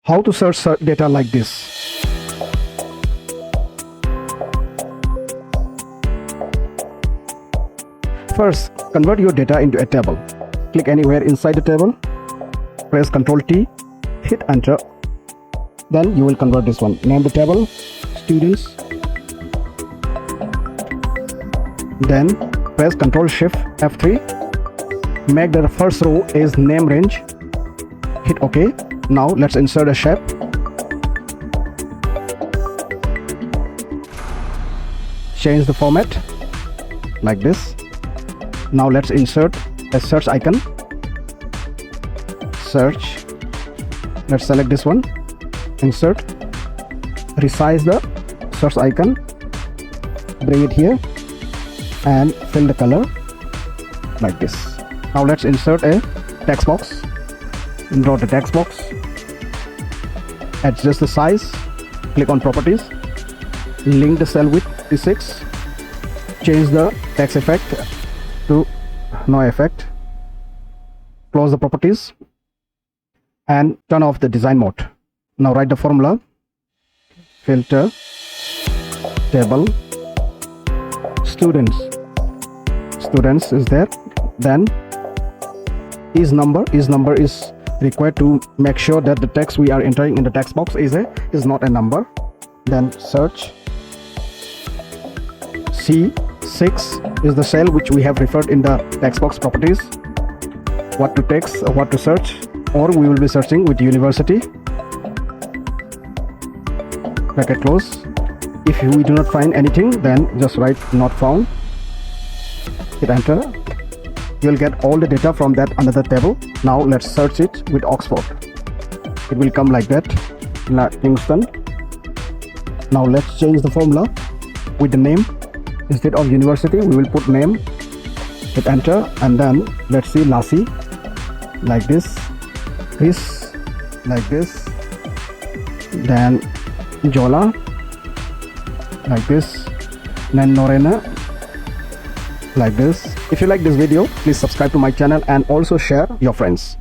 How to search data like this? First, convert your data into a table. Click anywhere inside the table, press Ctrl+T, hit enter. Then you will convert this one. Name the table, students. Then press Ctrl+Shift+F3. Make the first row is name range. Hit OK. Now let's insert a shape. Change the format like this. Now let's insert a search icon. Search. Let's select this one. Insert. Resize the search icon. Bring it here and fill the color like this. Now let's insert a text box. Draw the text box. Adjust the size. Click on properties. Link the cell with P6. Change the text effect to no effect. Close the properties and turn off the design mode. Now write the formula. Filter table students. Students is there. Then is number is required to make sure that the text we are entering in the text box is not a number. Then search. C6 is the cell which we have referred in the text box properties. What to text or what to search, or we will be searching with university. Bracket close. If we do not find anything, then just write not found. Hit enter. You will get all the data from that another table. Now let's search it with Oxford. It will come like that. Kingston. Now let's change the formula with the name. Instead of university, we will put name. Hit enter, and then let's see Lassie like this, Chris like this, then Jola like this, then Norena like this. If you like this video, please subscribe to my channel and also share your friends.